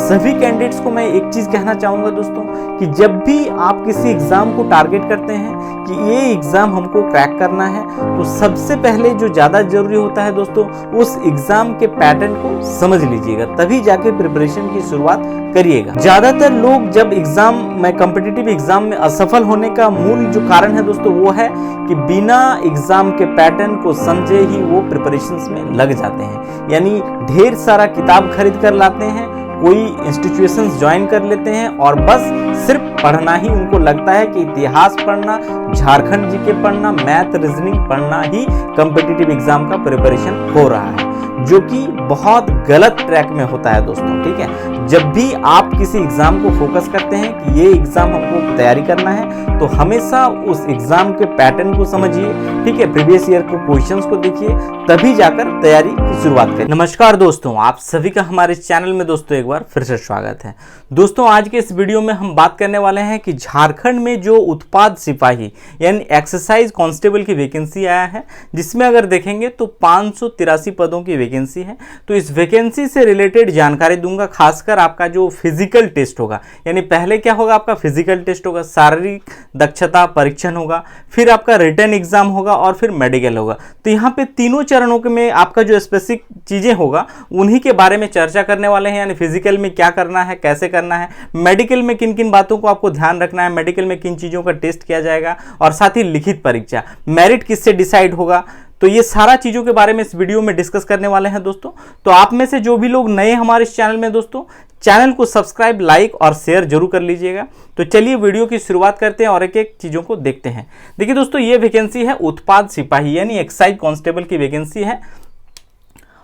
सभी कैंडिडेट्स को मैं एक चीज कहना चाहूंगा दोस्तों कि जब भी आप किसी एग्जाम को टारगेट करते हैं कि ये एग्जाम हमको क्रैक करना है, तो सबसे पहले जो ज़्यादा जरूरी होता है दोस्तों, उस एग्जाम के पैटर्न को समझ लीजिएगा, तभी जाके प्रिपरेशन की शुरुआत करिएगा। ज़्यादातर लोग जब एग्जाम में कॉम्पिटिटिव एग्जाम में असफल होने का मूल जो कारण है दोस्तों वो है कि बिना एग्जाम के पैटर्न को समझे ही वो प्रिपरेशंस में लग जाते हैं। यानी ढेर सारा किताब खरीद कर लाते हैं, कोई इंस्टीट्यूशंस ज्वाइन कर लेते हैं और बस सिर्फ पढ़ना ही उनको लगता है कि इतिहास पढ़ना, झारखंड जीके पढ़ना, मैथ रीजनिंग पढ़ना ही कॉम्पिटिटिव एग्जाम का प्रिपरेशन हो रहा है, जो कि बहुत गलत ट्रैक में होता है दोस्तों। ठीक है, जब भी आप किसी एग्जाम को फोकस करते हैं कि ये एग्जाम हमको तैयारी करना है, तो हमेशा उस एग्जाम के पैटर्न को समझिए। ठीक है, प्रीवियस ईयर को क्वेश्चंस को देखिए, तभी जाकर तैयारी की शुरुआत करें। नमस्कार दोस्तों, आप सभी का हमारे चैनल में दोस्तों एक बार फिर से स्वागत है। दोस्तों आज के इस वीडियो में हम बात करने वाले हैं कि झारखंड में जो उत्पाद सिपाही यानी एक्सरसाइज कांस्टेबल की वैकेंसी आया है, जिसमें अगर देखेंगे तो 583 पदों की वैकेंसी है। तो इस वैकेंसी से रिलेटेड जानकारी दूंगा, खासकर आपका जो फिजिकल टेस्ट होगा, यानी पहले क्या होगा, आपका फिजिकल टेस्ट होगा, शारीरिक दक्षता परीक्षण होगा, फिर आपका रिटन एग्जाम होगा और फिर मेडिकल होगा। तो यहाँ पे तीनों चरणों में आपका जो स्पेसिफिक चीजें होगा उन्हीं के बारे में चर्चा करने वाले हैं। यानी फिजिकल में क्या करना है, कैसे करना है, मेडिकल में किन किन बातों को आपको ध्यान रखना है, मेडिकल में किन चीजों का टेस्ट किया जाएगा, और साथ ही लिखित परीक्षा, मेरिट किससे डिसाइड होगा। तो ये सारा चीजों के बारे में इस वीडियो में डिस्कस करने वाले हैं दोस्तों। तो आप में से जो भी लोग नए हमारे इस चैनल में दोस्तों, चैनल को सब्सक्राइब, लाइक और शेयर जरूर कर लीजिएगा। तो चलिए वीडियो की शुरुआत करते हैं और एक एक चीजों को देखते हैं। देखिए दोस्तों, ये वैकेंसी है उत्पाद सिपाही यानी एक्साइज कांस्टेबल की वैकेंसी है,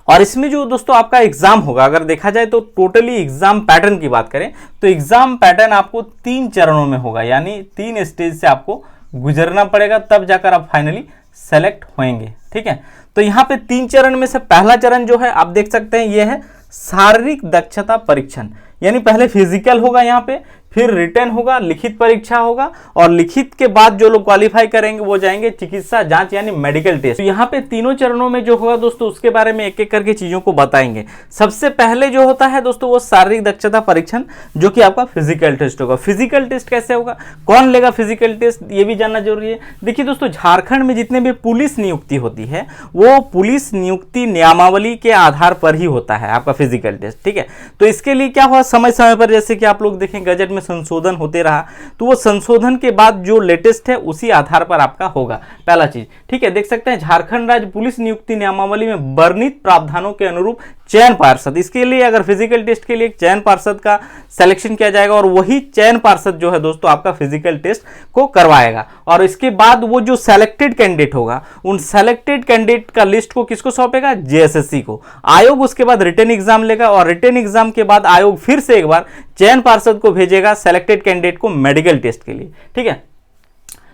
और इसमें जो दोस्तों आपका एग्जाम होगा, अगर देखा जाए तो टोटली एग्जाम पैटर्न की बात करें तो एग्जाम पैटर्न आपको 3 चरणों में होगा, यानी 3 स्टेज से आपको गुजरना पड़ेगा, तब जाकर आप फाइनली सेलेक्ट होंगे। ठीक है, तो यहाँ पे 3 चरण में से पहला चरण जो है आप देख सकते हैं, ये है शारीरिक दक्षता परीक्षण। यानी पहले फिजिकल होगा यहाँ पे, फिर रिटन होगा, लिखित परीक्षा होगा, और लिखित के बाद जो लोग क्वालिफाई करेंगे वो जाएंगे चिकित्सा जांच यानी मेडिकल टेस्ट। तो यहाँ पे तीनों चरणों में जो होगा दोस्तों, उसके बारे में एक एक करके चीजों को बताएंगे। सबसे पहले जो होता है दोस्तों वो शारीरिक दक्षता परीक्षण, जो कि आपका फिजिकल टेस्ट होगा। फिजिकल टेस्ट कैसे होगा, कौन लेगा फिजिकल टेस्ट, ये भी जानना जरूरी है। देखिए दोस्तों, झारखंड में जितने भी पुलिस नियुक्ति होती है वो पुलिस नियुक्ति नियमावली के आधार पर ही होता है आपका फिजिकल टेस्ट। ठीक है, तो इसके लिए क्या हुआ, समय समय पर जैसे कि आप लोग देखें गजट में संशोधन होते रहा, तो वो संशोधन के बाद जो लेटेस्ट है उसी आधार पर आपका होगा पहला चीज। ठीक है, देख सकते हैं झारखंड राज्य पुलिस नियुक्ति नियमावली में वर्णित प्रावधानों के अनुरूप चयन पार्षद, इसके लिए अगर फिजिकल टेस्ट के लिए चयन पार्षद का सिलेक्शन किया जाएगा, और वही चयन पार्षद जो है दोस्तों आपका फिजिकल टेस्ट को करवाएगा। और इसके बाद वो जो सेलेक्टेड कैंडिडेट होगा, उन सेलेक्टेड कैंडिडेट का लिस्ट को किसको सौंपेगा, जेएसएससी को। आयोग उसके बाद रिटन एग्जाम लेगा, और रिटन एग्जाम के बाद आयोग फिर से एक बार चयन पार्षद को भेजेगा सेलेक्टेड कैंडिडेट को मेडिकल टेस्ट के लिए। ठीक है,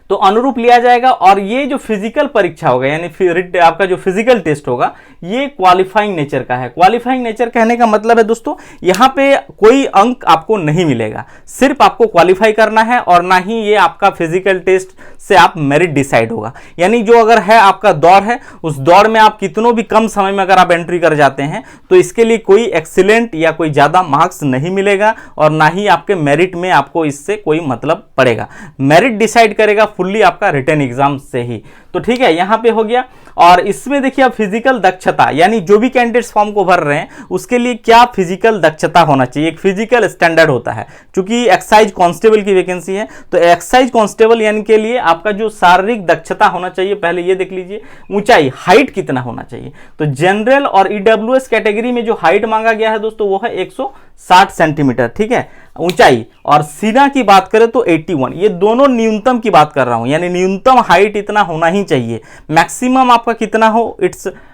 तो अनुरूप लिया जाएगा। और ये जो फिजिकल परीक्षा होगा यानी आपका जो फिजिकल टेस्ट होगा, ये क्वालिफाइंग नेचर का है। क्वालिफाइंग नेचर कहने का मतलब है दोस्तों, यहाँ पे कोई अंक आपको नहीं मिलेगा, सिर्फ आपको क्वालिफाई करना है, और ना ही ये आपका फिजिकल टेस्ट से आप मेरिट डिसाइड होगा। यानी जो अगर है आपका दौड़ है, उस दौड़ में आप कितनों भी कम समय में अगर आप एंट्री कर जाते हैं तो इसके लिए कोई एक्सीलेंट या कोई ज्यादा मार्क्स नहीं मिलेगा, और ना ही आपके मेरिट में आपको इससे कोई मतलब पड़ेगा। मेरिट डिसाइड करेगा फुल्ली आपका रिटन एग्जाम से ही। तो ठीक है, यहां पे हो गया। और इसमें देखिए आप फिजिकल दक्षता, यानी जो भी कैंडिडेट्स फॉर्म को भर रहे हैं उसके लिए क्या फिजिकल दक्षता होना चाहिए, एक फिजिकल स्टैंडर्ड होता है। क्योंकि एक्साइज कांस्टेबल की वैकेंसी है, तो एक्साइज कांस्टेबल यानी के लिए आपका जो शारीरिक दक्षता होना चाहिए, पहले ये देख लीजिए, ऊंचाई, हाइट कितना होना चाहिए। तो जनरल और ईडब्ल्यूएस कैटेगरी में जो हाइट मांगा गया है दोस्तों वो है 160 सेंटीमीटर। ठीक है, ऊंचाई। और सीना की बात करें तो 81, ये दोनों न्यूनतम की बात कर रहा हूं, यानी न्यूनतम हाइट इतना होना ही चाहिए। मैक्सिमम आपका कितना हो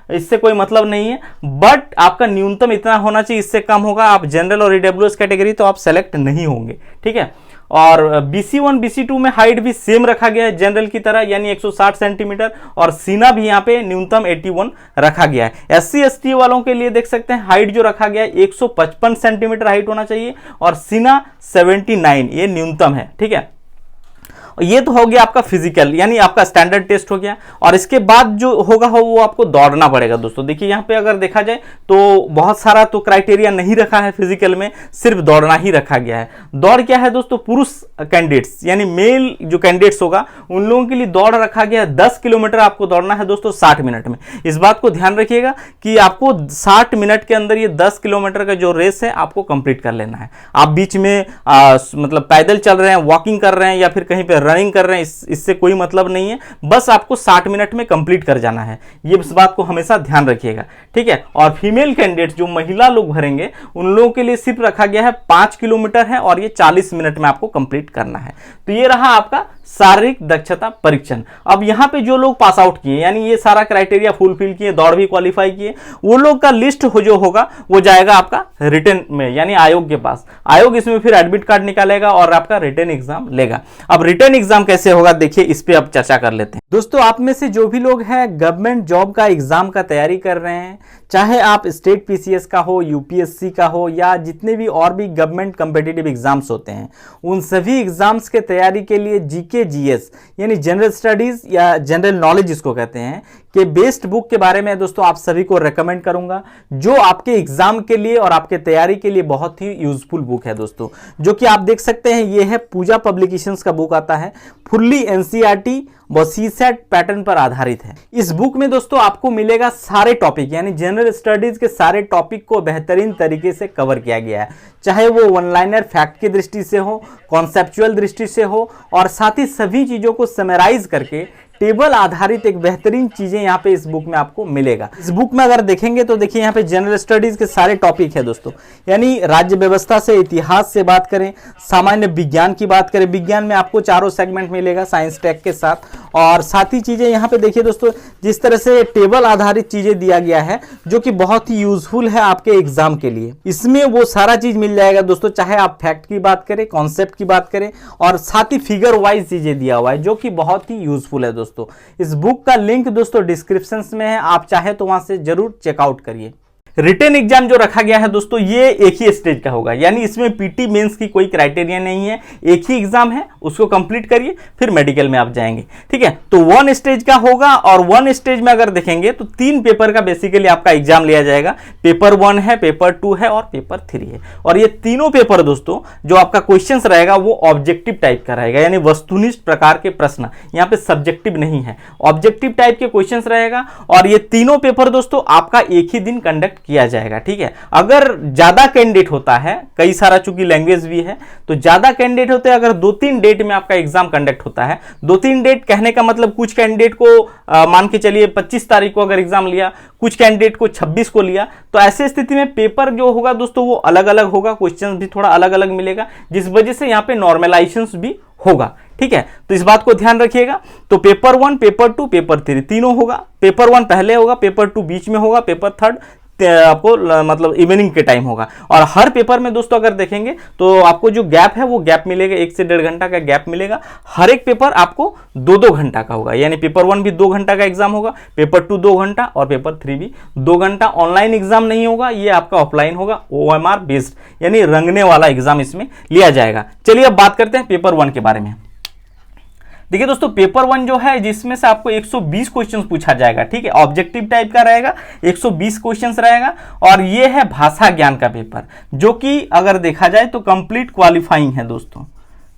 इससे कोई मतलब नहीं है, बट आपका न्यूनतम इतना होना चाहिए, इससे कम होगा आप जनरल और ईडब्ल्यूएस कैटेगरी तो आप सेलेक्ट नहीं होंगे। ठीक है, और BC1 BC2 में हाइट भी सेम रखा गया है जनरल की तरह, यानी 160 सेंटीमीटर, और सीना भी यहाँ पे न्यूनतम 81 रखा गया है। SC ST वालों के लिए देख सकते हैं हाइट जो रखा गया है 155 सेंटीमीटर हाइट होना चाहिए, और सीना 79 ये न्यूनतम है। ठीक है, और ये तो हो गया आपका फिजिकल यानी आपका स्टैंडर्ड टेस्ट हो गया। और इसके बाद जो होगा वो आपको दौड़ना पड़ेगा दोस्तों। देखिए यहाँ पे अगर देखा जाए तो बहुत सारा तो क्राइटेरिया नहीं रखा है फिजिकल में, सिर्फ दौड़ना ही रखा गया है। दौड़ क्या है दोस्तों, पुरुष कैंडिडेट्स यानी मेल जो कैंडिडेट्स होगा उन लोगों के लिए दौड़ रखा गया है 10 किलोमीटर आपको दौड़ना है दोस्तों 60 मिनट में। इस बात को ध्यान रखिएगा कि आपको 60 मिनट के अंदर ये 10 किलोमीटर का जो रेस है आपको कंप्लीट कर लेना है। आप बीच में मतलब पैदल चल रहे हैं, वॉकिंग कर रहे हैं या फिर कहीं पे रनिंग कर रहे हैं, इससे कोई मतलब नहीं है, बस आपको 60 मिनट में कंप्लीट कर जाना है। ये इस बात को हमेशा ध्यान रखिएगा, ठीक है। और फीमेल कैंडिडेट जो महिला लोग भरेंगे उन लोगों के लिए सिर्फ रखा गया है 5 किलोमीटर है और ये 40 मिनट में आपको कंप्लीट करना है। तो ये रहा आपका शारीरिक दक्षता परीक्षण। अब यहाँ पे जो लोग पास आउट किए यानी ये सारा क्राइटेरिया फुलफिल किए, दौड़ भी क्वालिफाई किए, वो लोग का लिस्ट हो जो होगा वो जाएगा आपका रिटन में यानी आयोग के पास। आयोग इसमें फिर एडमिट कार्ड निकालेगा और आपका रिटन एग्जाम लेगा। अब रिटन एग्जाम कैसे होगा देखिए, इस पे अब चर्चा कर लेते हैं। दोस्तों आप में से जो भी लोग हैं गवर्नमेंट जॉब का एग्जाम का तैयारी कर रहे हैं, चाहे आप स्टेट पीसीएस का हो, यूपीएससी का हो या जितने भी और भी गवर्नमेंट कॉम्पिटिटिव एग्जाम्स होते हैं, उन सभी एग्जाम्स के तैयारी के लिए जीके जीएस यानी जनरल स्टडीज या जनरल नॉलेज इसको कहते हैं कि बेस्ट बुक के बारे में दोस्तों आप सभी को रेकमेंड करूंगा, जो आपके एग्जाम के लिए और आपके तैयारी के लिए बहुत ही यूजफुल बुक है दोस्तों। जो कि आप देख सकते हैं ये है पूजा पब्लिकेशंस का बुक आता है, फुल्ली एनसीईआरटी व सीसेट पैटर्न पर आधारित है। इस बुक में दोस्तों आपको मिलेगा सारे टॉपिक यानी जनरल स्टडीज के सारे टॉपिक को बेहतरीन तरीके से कवर किया गया है, चाहे वो वन लाइनर फैक्ट की दृष्टि से हो, कॉन्सेप्चुअल दृष्टि से हो, और साथ ही सभी चीजों को समराइज करके टेबल आधारित एक बेहतरीन चीजें यहाँ पे इस बुक में आपको मिलेगा। इस बुक में अगर देखेंगे तो देखिए यहाँ पे जनरल स्टडीज के सारे टॉपिक है दोस्तों, यानी राज्य व्यवस्था से, इतिहास से बात करें, सामान्य विज्ञान की बात करें, विज्ञान में आपको चारों सेगमेंट मिलेगा साइंस टेक के साथ। और साथ ही चीजें यहाँ पे देखिए दोस्तों, जिस तरह से टेबल आधारित चीजें दिया गया है जो कि बहुत ही यूजफुल है आपके एग्जाम के लिए। इसमें वो सारा चीज मिल जाएगा दोस्तों, चाहे आप फैक्ट की बात करें, कॉन्सेप्ट की बात करें, और साथ ही फिगर वाइज चीजें दिया हुआ है जो कि बहुत ही यूजफुल है दोस्तों। इस बुक का लिंक दोस्तों डिस्क्रिप्शन में है, आप चाहे तो वहां से जरूर चेकआउट करिए। रिटन एग्जाम जो रखा गया है दोस्तों ये एक ही स्टेज का होगा, यानी इसमें पीटी मेंस की कोई क्राइटेरिया नहीं है, एक ही एग्जाम है, उसको कंप्लीट करिए फिर मेडिकल में आप जाएंगे, ठीक है। तो 1 स्टेज का होगा और 1 स्टेज में अगर देखेंगे तो 3 पेपर का बेसिकली आपका एग्जाम लिया जाएगा। पेपर 1 है, पेपर 2 है और पेपर 3 है। और ये तीनों पेपर दोस्तों जो आपका क्वेश्चंस रहेगा वो ऑब्जेक्टिव टाइप का रहेगा, यानी वस्तुनिष्ठ प्रकार के प्रश्न, यहाँ पे सब्जेक्टिव नहीं है, ऑब्जेक्टिव टाइप के क्वेश्चंस रहेगा। और ये तीनों पेपर दोस्तों आपका एक ही दिन कंडक्ट किया जाएगा, ठीक है। अगर ज्यादा कैंडिडेट होता है, कई सारा चूंकि लैंग्वेज भी है तो ज्यादा कैंडिडेट होते हैं, अगर 2-3 डेट में आपका एग्जाम कंडक्ट होता है, 2-3 डेट कहने का मतलब कुछ कैंडिडेट को मान के चलिए 25 तारीख को अगर एग्जाम लिया, कुछ कैंडिडेट को 26 को लिया, तो ऐसे स्थिति में पेपर जो होगा दोस्तों वो अलग अलग होगा, क्वेश्चन भी थोड़ा अलग अलग मिलेगा, जिस वजह से यहाँ पे नॉर्मलाइजेशन भी होगा, ठीक है। तो इस बात को ध्यान रखिएगा। तो पेपर 1, पेपर 2, पेपर 3 तीनों होगा। पेपर 1 पहले होगा, पेपर 2 बीच में होगा, पेपर 3 आपको मतलब इवनिंग के टाइम होगा। और हर पेपर में दोस्तों अगर देखेंगे तो आपको जो गैप है वो गैप मिलेगा, 1 से 1.5 घंटा का गैप मिलेगा। हर एक पेपर आपको 2-2 घंटा का होगा, यानी पेपर 1 भी 2 घंटा का एग्जाम होगा, पेपर 2 2 घंटा और पेपर 3 भी 2 घंटा। ऑनलाइन एग्जाम नहीं होगा, ये आपका ऑफलाइन होगा, OMR बेस्ड यानी रंगने वाला एग्जाम इसमें लिया जाएगा। चलिए अब बात करते हैं पेपर 1 के बारे में। देखिए दोस्तों पेपर 1 जो है जिसमें से आपको 120 क्वेश्चंस पूछा जाएगा, ठीक है, ऑब्जेक्टिव टाइप का रहेगा, 120 क्वेश्चंस रहेगा। और ये है भाषा ज्ञान का पेपर, जो कि अगर देखा जाए तो कंप्लीट क्वालिफाइंग है दोस्तों,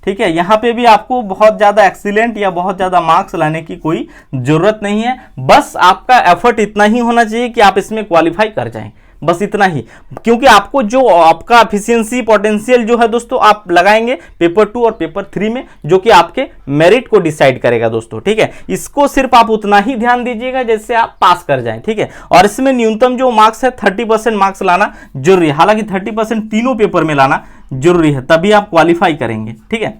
ठीक है। यहाँ पे भी आपको बहुत ज्यादा एक्सीलेंट या बहुत ज्यादा मार्क्स लाने की कोई जरूरत नहीं है, बस आपका एफर्ट इतना ही होना चाहिए कि आप इसमें क्वालिफाई कर जाएं, बस इतना ही। क्योंकि आपको जो आपका एफिशिएंसी पोटेंशियल जो है दोस्तों आप लगाएंगे पेपर 2 और पेपर 3 में, जो कि आपके मेरिट को डिसाइड करेगा दोस्तों, ठीक है। इसको सिर्फ आप उतना ही ध्यान दीजिएगा जैसे आप पास कर जाएं, ठीक है। और इसमें न्यूनतम जो मार्क्स है 30% मार्क्स लाना जरूरी है, हालांकि 30% तीनों पेपर में लाना जरूरी है, तभी आप क्वालिफाई करेंगे, ठीक है।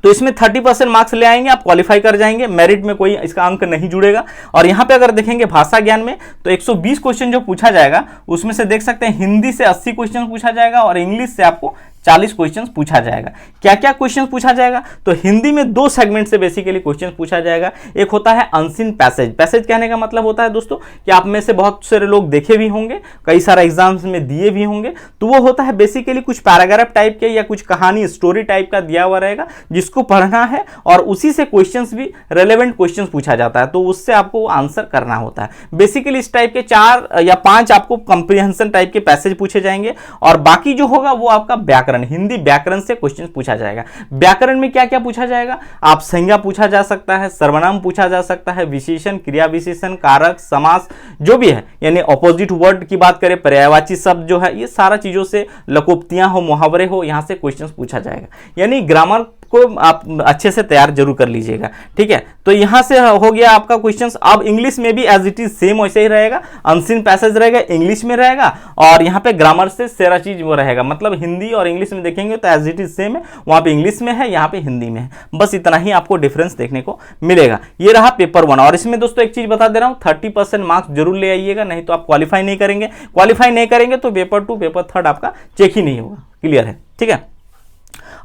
तो इसमें 30% मार्क्स ले आएंगे, आप क्वालिफाई कर जाएंगे, मेरिट में कोई इसका अंक नहीं जुड़ेगा। और यहाँ पे अगर देखेंगे भाषा ज्ञान में तो 120 क्वेश्चन जो पूछा जाएगा उसमें से देख सकते हैं हिंदी से 80 क्वेश्चन पूछा जाएगा और इंग्लिश से आपको 40 क्वेश्चन पूछा जाएगा। क्या क्या क्वेश्चन पूछा जाएगा? तो हिंदी में 2 सेगमेंट से बेसिकली क्वेश्चन पूछा जाएगा। एक होता है अनसीन पैसेज। पैसेज कहने का मतलब होता है दोस्तों कि आप में से बहुत सारे लोग देखे भी होंगे, कई सारा एग्जाम्स में दिए भी होंगे। तो वो होता है बेसिकली कुछ पैराग्राफ टाइप के या कुछ कहानी स्टोरी टाइप का दिया हुआ रहेगा, जिसको पढ़ना है और उसी से क्वेश्चंस भी रेलेवेंट क्वेश्चंस पूछा जाता है, तो उससे आपको आंसर करना होता है। बेसिकली इस टाइप के 4 या 5 आपको कंप्रीहेंशन टाइप के पैसेज पूछे जाएंगे और बाकी जो होगा वो आपका व्याकरण, हिंदी व्याकरण से क्वेश्चन पूछा जाएगा। व्याकरण में क्या क्या पूछा जाएगा? आप संज्ञा पूछा जा सकता है, सर्वनाम पूछा जा सकता है, विशेषण, क्रिया विशेषण, कारक, समास जो भी है, यानी ऑपोजिट वर्ड की बात करें, पर्यायवाची शब्द जो है, ये सारा चीजों से, लकोक्तियां हो, मुहावरे हो, यहां से क्वेश्चन पूछा जाएगा। यानी ग्रामर को आप अच्छे से तैयार जरूर कर लीजिएगा, ठीक है। तो यहां से हो गया आपका क्वेश्चंस। अब इंग्लिश में भी एज इट इज सेम वैसे ही रहेगा, अनसीन पैसेज रहेगा, इंग्लिश में रहेगा और यहाँ पे ग्रामर से सारा चीज वो रहेगा। मतलब हिंदी और इंग्लिश में देखेंगे तो एज इट इज सेम है, वहां पे इंग्लिश में है, यहाँ पे हिंदी में है, बस इतना ही आपको डिफरेंस देखने को मिलेगा। ये रहा पेपर 1। और इसमें दोस्तों एक चीज बता दे रहा हूँ, 30% मार्क्स जरूर ले आइएगा, नहीं तो आप क्वालिफाई नहीं करेंगे। क्वालिफाई नहीं करेंगे तो पेपर 2 पेपर 3 आपका चेक ही नहीं होगा। क्लियर है, ठीक है।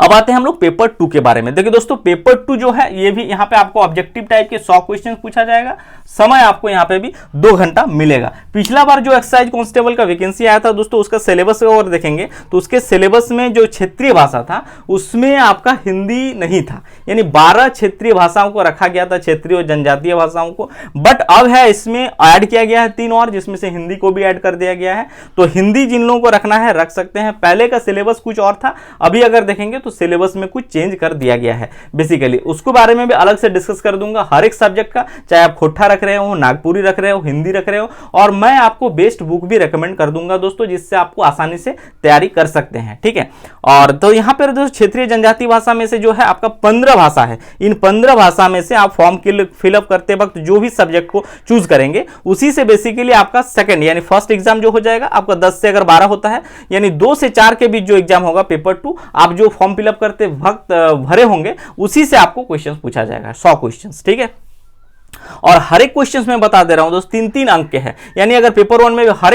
अब आते हैं हम लोग पेपर 2 के बारे में। देखिए दोस्तों, पेपर 2 जो है ये भी यहाँ पे आपको ऑब्जेक्टिव टाइप के 100 क्वेश्चन पूछा जाएगा। समय आपको यहाँ पे भी 2 घंटा मिलेगा। पिछला बार जो एक्साइज कांस्टेबल का वैकेंसी आया था दोस्तों, उसका सिलेबस और देखेंगे तो उसके सिलेबस में जो क्षेत्रीय भाषा था उसमें आपका हिंदी नहीं था, यानी 12 क्षेत्रीय भाषाओं को रखा गया था, क्षेत्रीय और जनजातीय भाषाओं को। बट अब है इसमें ऐड किया गया है 3 और, जिसमें से हिंदी को भी ऐड कर दिया गया है। तो हिंदी जिन लोगों को रखना है रख सकते हैं। पहले का सिलेबस कुछ और था, अभी अगर देखेंगे तो सिलेबस में कुछ चेंज कर दिया गया है बेसिकली। उसके बारे में भी अलग से डिस्कस कर दूंगा हर एक सब्जेक्ट का, चाहे आप खोट्ठा रख रहे हो, नागपुरी रख रहे हो, हिंदी रख रहे हो, और मैं आपको बेस्ट बुक भी रेकमेंड कर दूंगा दोस्तों, जिससे आपको आसानी से तैयारी कर सकते हैं, ठीक है। और तो यहां पर दोस्तों क्षेत्रीय जनजातीय भाषा में से जो है आपका 15 भाषा है। इन 15 भाषा में से आप फॉर्म फिलअप करते वक्त जो भी सब्जेक्ट को चूज करेंगे उसी से बेसिकली आपका सेकंड यानी फर्स्ट एग्जाम जो हो जाएगा आपका 10 से अगर 12 होता है, यानी 2 से 4 के बीच जो एग्जाम होगा पेपर 2, आप जो फॉर्म फिलअप करते वक्त भरे होंगे उसी से आपको क्वेश्चन पूछा जाएगा, 100 क्वेश्चन, ठीक है। और हर एक क्वेश्चन में बता दे रहा हूं दोस्त 3-3 अंक के हैं, यानी अगर पेपर 1 में हर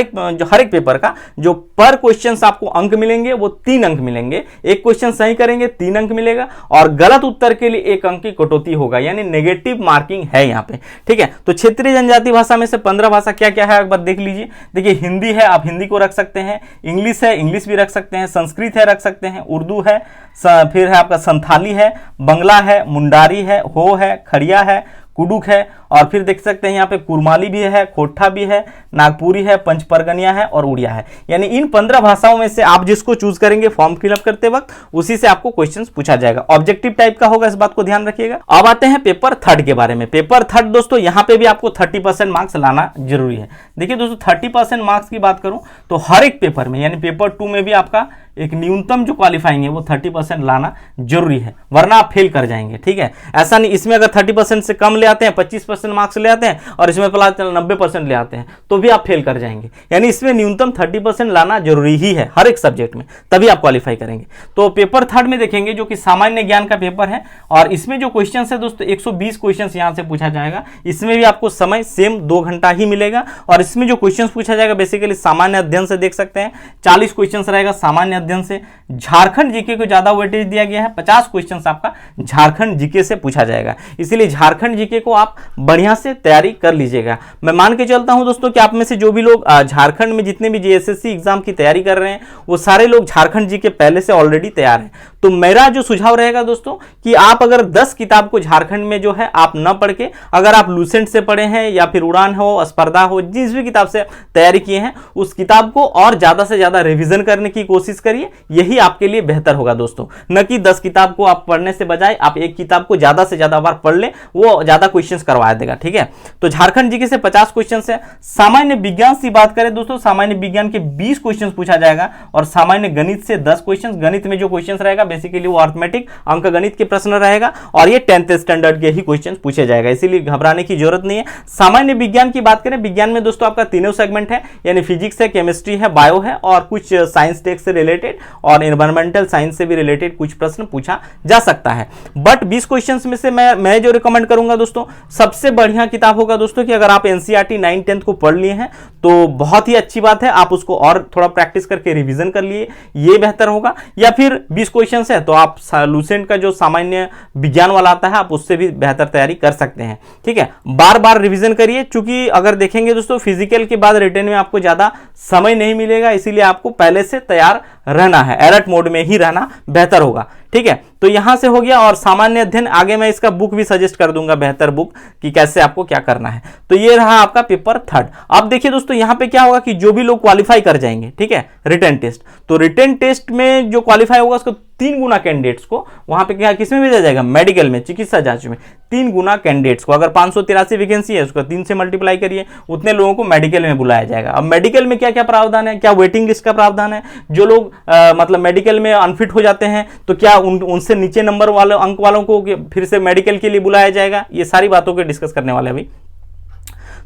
एक पेपर का जो पर क्वेश्चन आपको अंक मिलेंगे वो 3 अंक मिलेंगे। एक क्वेश्चन सही करेंगे 3 अंक मिलेगा और गलत उत्तर के लिए 1 अंक की कटौती होगा, यानी नेगेटिव मार्किंग है यहाँ पे, ठीक है। तो क्षेत्रीय जनजातीय भाषा में से 15 भाषा क्या क्या है एक बार देख लीजिए। देखिए हिंदी है, आप हिंदी को रख सकते हैं, इंग्लिश है, इंग्लिश भी रख सकते हैं, संस्कृत है रख सकते हैं, उर्दू है, फिर है आपका संथाली है, बंगला है, मुंडारी है, हो है, खड़िया है, कुडुक है, और फिर देख सकते हैं यहाँ पे कुरमाली भी है, खोट्ठा भी है, नागपुरी है, पंचपरगनिया है और उड़िया है। यानी इन 15 भाषाओं में से आप जिसको चूज करेंगे फॉर्म फिलअप करते वक्त उसी से आपको क्वेश्चंस पूछा जाएगा। ऑब्जेक्टिव टाइप का होगा, इस बात को ध्यान रखिएगा। अब आते हैं पेपर 3 के बारे में। पेपर 3 दोस्तों यहाँ पे भी आपको 30% मार्क्स लाना जरूरी है। देखिए दोस्तों 30% मार्क्स की बात करूं तो हर एक पेपर में यानी पेपर 2 में भी आपका एक न्यूनतम जो क्वालिफाइंग है वो 30% लाना जरूरी है, वरना आप फेल कर जाएंगे, ठीक है। ऐसा नहीं इसमें अगर 30% से कम ले आते हैं, 25% मार्क्स ले आते हैं और इसमें 90% ले आते हैं तो भी आप फेल कर जाएंगे। यानी इसमें न्यूनतम 30% लाना जरूरी ही है हर एक सब्जेक्ट में, तभी आप क्वालिफाई करेंगे। तो पेपर 3 में देखेंगे जो कि सामान्य ज्ञान का पेपर है और इसमें जो क्वेश्चन है दोस्तों 120 क्वेश्चन यहां से पूछा जाएगा। इसमें भी आपको समय सेम 2 घंटा ही मिलेगा और इसमें जो क्वेश्चन पूछा जाएगा बेसिकली सामान्य अध्ययन से देख सकते हैं 40 क्वेश्चन रहेगा सामान्य अध्ययन से। झारखंड जीके को ज्यादा वेटेज दिया गया है, 50 क्वेश्चन आपका झारखंड जीके से पूछा जाएगा, इसीलिए झारखंड जीके को आप बढ़िया से तैयारी कर लीजिएगा। मैं मान के चलता हूं दोस्तों कि आप में से जो भी लोग झारखंड में जितने भी जेएसएससी एग्जाम की तैयारी कर रहे हैं वो सारे लोग झारखंड जीके पहले से ऑलरेडी तैयार हैं। तो मेरा जो सुझाव रहेगा दोस्तों कि आप अगर 10 किताब को झारखंड में जो है आप न पढ़ के, अगर आप लूसेंट से पढ़े हैं या फिर उड़ान हो, स्पर्धा हो, जिस भी किताब से तैयारी किए हैं उस किताब को और ज्यादा से ज्यादा रिवीजन करने की कोशिश करिए, यही आपके लिए बेहतर होगा दोस्तों। न कि 10 किताब को आप पढ़ने से बजाय आप एक किताब को ज्यादा से ज्यादा बार पढ़ ले, वो ज्यादा क्वेश्चंस करवा देगा, ठीक है। तो झारखंड जीके से 50 क्वेश्चन है। सामान्य विज्ञान की बात करें दोस्तों, सामान्य विज्ञान के 20 क्वेश्चन पूछा जाएगा और सामान्य गणित से 10 क्वेश्चन। गणित में जो क्वेश्चन रहेगा बेसिकली वो अर्थमेटिक अंक गणित के प्रश्न रहेगा और ये 10th स्टैंडर्ड के ही क्वेश्चन पूछे जाएगा, इसीलिए घबराने की जरूरत नहीं है। सामान्य विज्ञान की बात करें, विज्ञान में दोस्तों आपका तीनों सेगमेंट है, यानी फिजिक्स है, केमिस्ट्री है, बायो है और कुछ साइंस टेक से रिलेटेड रिलेटेड और एनवायरमेंटल साइंस से भी रिलेटेड कुछ प्रश्न पूछा जा सकता है। बट 20 क्वेश्चंस में से मैं जो रिकमेंड करूंगा दोस्तों, सबसे बढ़िया किताब होगा दोस्तों कि अगर आप एनसीईआरटी 9th 10th को पढ़ लिए हैं तो बहुत ही अच्छी बात है, आप उसको और थोड़ा प्रैक्टिस करके रिवीजन कर लिए, ये बेहतर होगा। या फिर 20 क्वेश्चंस है तो आप लूसेंट का जो सामान्य विज्ञान वाला आता है आप उससे भी बेहतर तैयारी कर सकते हैं। ठीक है, बार बार रिवीजन करिए, क्योंकि अगर देखेंगे दोस्तों फिजिकल के बाद रिटर्न में आपको ज्यादा समय नहीं मिलेगा, इसीलिए आपको पहले से तैयार रहना है, अलर्ट मोड में ही रहना बेहतर होगा। ठीक है, तो यहां से हो गया। और सामान्य अध्ययन आगे मैं इसका बुक भी सजेस्ट कर दूंगा, बेहतर बुक कि कैसे आपको क्या करना है। तो ये रहा आपका पेपर 3rd। अब देखिए दोस्तों यहां पे क्या होगा कि जो भी लोग क्वालिफाई कर जाएंगे, ठीक है, रिटन टेस्ट, तो रिटन टेस्ट में जो क्वालिफाई होगा उसको 3 गुना कैंडिडेट्स को वहां पे क्या किसमें भेजा जाएगा, मेडिकल में, चिकित्सा जांच में 3 गुना कैंडिडेट्स को। अगर 583 वैकेंसी है उसको 3 से मल्टीप्लाई करिए, उतने लोगों को मेडिकल में बुलाया जाएगा। अब मेडिकल में क्या क्या प्रावधान है, क्या वेटिंग लिस्ट का प्रावधान है, जो लोग मतलब मेडिकल में अनफिट हो जाते हैं तो क्या उनसे नीचे नंबर वाले अंक वालों को फिर से मेडिकल के लिए बुलाया जाएगा, ये सारी बातों को डिस्कस करने वाले अभी।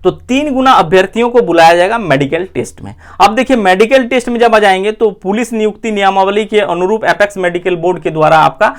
तो 3 गुना अभ्यर्थियों को बुलाया जाएगा मेडिकल टेस्ट में। अब देखिए मेडिकल टेस्ट में जब आ जाएंगे तो पुलिस नियुक्ति नियमावली के अनुरूप एपेक्स मेडिकल बोर्ड के द्वारा आपका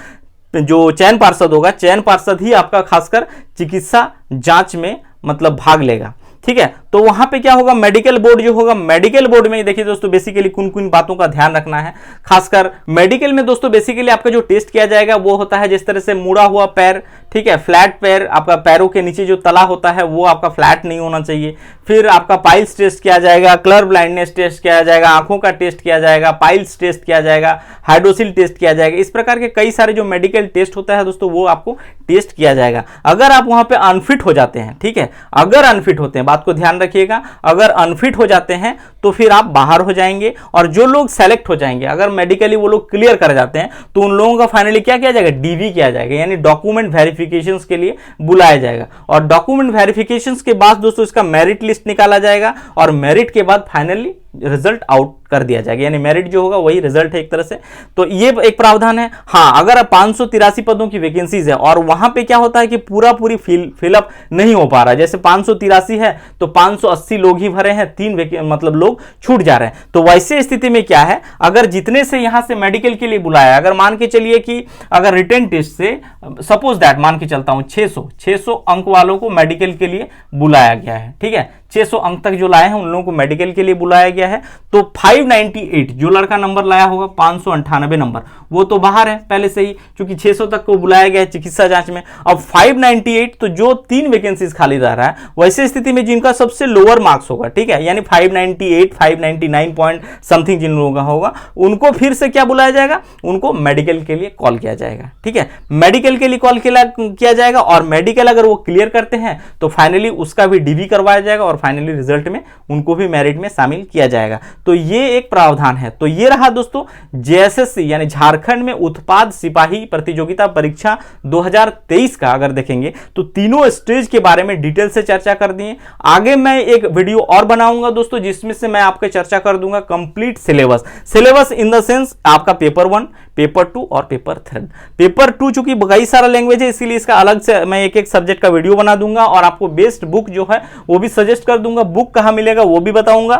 जो चयन पार्षद होगा, चयन पार्षद ही आपका खासकर चिकित्सा जांच में मतलब भाग लेगा। ठीक है, तो वहां पे क्या होगा, मेडिकल बोर्ड जो होगा, मेडिकल बोर्ड में देखिए दोस्तों बेसिकली कुन कुन बातों का ध्यान रखना है। खासकर मेडिकल में दोस्तों बेसिकली आपका जो टेस्ट किया जाएगा वो होता है जिस तरह से मुड़ा हुआ पैर, ठीक है, फ्लैट पैर, आपका पैरों के नीचे जो तला होता है वो आपका फ्लैट नहीं होना चाहिए। फिर आपका पाइल्स टेस्ट किया जाएगा, कलर ब्लाइंडनेस टेस्ट किया जाएगा, आंखों का टेस्ट किया जाएगा, पाइल्स टेस्ट किया जाएगा, हाइड्रोसिल टेस्ट किया जाएगा। इस प्रकार के कई सारे जो मेडिकल टेस्ट होता है दोस्तों वो आपको टेस्ट किया जाएगा। अगर आप वहां पे अनफिट हो जाते हैं, ठीक है, अगर अनफिट होते हैं, बात को ध्यान रखिएगा, अगर अनफिट हो जाते हैं तो फिर आप बाहर हो जाएंगे। और जो लोग सेलेक्ट हो जाएंगे, अगर मेडिकली वो लोग क्लियर कर जाते हैं तो उन लोगों का फाइनली क्या किया जाएगा, डीवी किया जाएगा, यानी डॉक्यूमेंट वेरिफिकेशंस के लिए बुलाया जाएगा। और डॉक्यूमेंट वेरिफिकेशंस के बाद दोस्तों इसका मेरिट लिस्ट निकाला जाएगा और मेरिट के बाद फाइनली रिजल्ट आउट कर दिया जाएगा, यानी मेरिट जो होगा वही रिजल्ट है एक तरह से। तो ये एक प्रावधान है। हाँ, अगर 583 पदों की वैकेंसीज है और वहां पे क्या होता है कि पूरी फिलअप नहीं हो पा रहा है, जैसे 583 है तो 580 लोग ही भरे हैं, 3 मतलब लोग छूट जा रहे हैं, तो वैसे स्थिति में क्या है, अगर जितने से यहां से मेडिकल के लिए बुलाया, अगर मान के चलिए कि अगर रिटन टेस्ट से सपोज दैट मान के चलता हूं 600 अंक वालों को मेडिकल के लिए बुलाया गया है, ठीक है, 600 अंक तक जो लाए हैं उन लोगों को मेडिकल के लिए बुलाया गया है, तो 598 जो लड़का नंबर लाया होगा 598 नंबर, वो तो बाहर है पहले से ही, क्योंकि 600 तक को बुलाया गया है चिकित्सा जांच में। अब 598 तो जो 3 वैकेंसीज खाली रह रहा है, वैसे स्थिति में जिनका सबसे लोअर मार्क्स होगा, ठीक है, यानी 598 599 पॉइंट समथिंग जिन लोगों का होगा, उनको फिर से क्या बुलाया जाएगा, उनको मेडिकल के लिए कॉल किया जाएगा। ठीक है, मेडिकल के लिए कॉल किया जाएगा और मेडिकल अगर वो क्लियर करते हैं तो फाइनली उसका भी डीवी करवाया जाएगा और फाइनली रिजल्ट में उनको भी मेरिट में शामिल किया जाएगा। तो ये एक प्रावधान है। तो ये रहा दोस्तों जेएसएससी यानी झारखंड में उत्पाद सिपाही प्रतियोगिता परीक्षा 2023 का अगर देखेंगे तो तीनों स्टेज के बारे में डिटेल से चर्चा कर दिए। आगे मैं एक वीडियो और बनाऊंगा दोस्तों जिसमें से मैं आपके चर्चा कर दूंगा complete syllabus in the sense आपका पेपर 1, पेपर 2 और पेपर 3। पेपर 2 चूंकि कई सारा लैंग्वेज है इसलिए इसका अलग से मैं एक सब्जेक्ट का वीडियो बना दूंगा और आपको बेस्ट बुक जो है वो भी सजेस्ट कर दूंगा, बुक कहां मिलेगा वो भी बताऊंगा।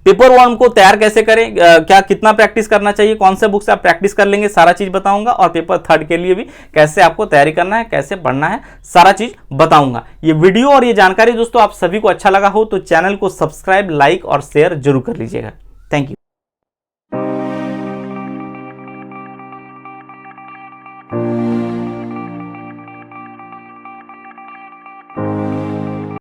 पेपर 1 को तैयार कैसे करें, क्या कितना प्रैक्टिस करना चाहिए, कौन से बुक से आप प्रैक्टिस कर लेंगे, सारा चीज बताऊंगा। और पेपर 3 के लिए भी कैसे आपको तैयारी करना है, कैसे पढ़ना है, सारा चीज बताऊंगा। ये वीडियो और ये जानकारी दोस्तों आप सभी को अच्छा लगा हो तो चैनल को सब्सक्राइब, लाइक और शेयर जरूर कर लीजिएगा। Thank you.